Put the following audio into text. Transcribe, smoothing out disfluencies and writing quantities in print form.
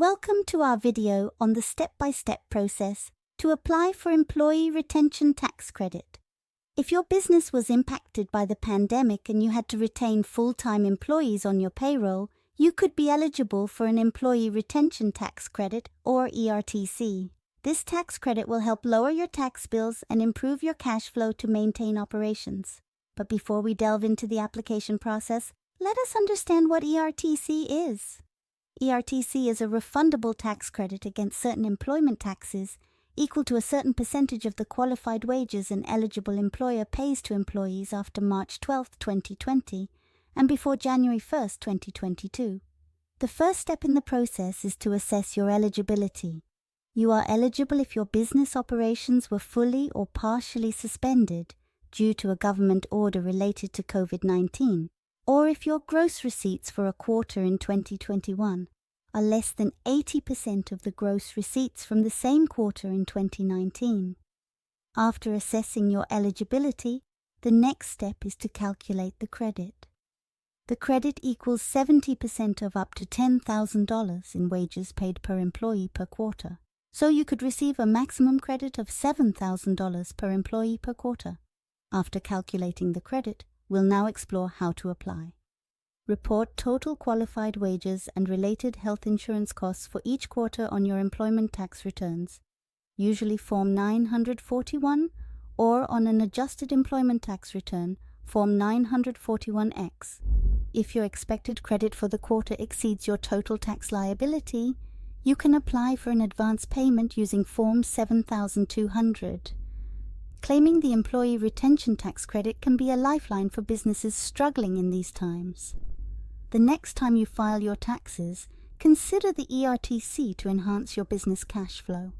Welcome to our video on the step-by-step process to apply for Employee Retention Tax Credit. If your business was impacted by the pandemic and you had to retain full-time employees on your payroll, you could be eligible for an Employee Retention Tax Credit, or ERTC. This tax credit will help lower your tax bills and improve your cash flow to maintain operations. But before we delve into the application process, let us understand what ERTC is. ERTC is a refundable tax credit against certain employment taxes equal to a certain percentage of the qualified wages an eligible employer pays to employees after March 12, 2020 and before January 1, 2022. The first step in the process is to assess your eligibility. You are eligible if your business operations were fully or partially suspended due to a government order related to COVID-19, or if your gross receipts for a quarter in 2021 are less than 80% of the gross receipts from the same quarter in 2019. After assessing your eligibility, the next step is to calculate the credit. The credit equals 70% of up to $10,000 in wages paid per employee per quarter, so you could receive a maximum credit of $7,000 per employee per quarter. After calculating the credit, we'll now explore how to apply. Report total qualified wages and related health insurance costs for each quarter on your employment tax returns, usually Form 941, or on an adjusted employment tax return, Form 941X. If your expected credit for the quarter exceeds your total tax liability, you can apply for an advance payment using Form 7200. Claiming the Employee Retention Tax Credit can be a lifeline for businesses struggling in these times. The next time you file your taxes, consider the ERTC to enhance your business cash flow.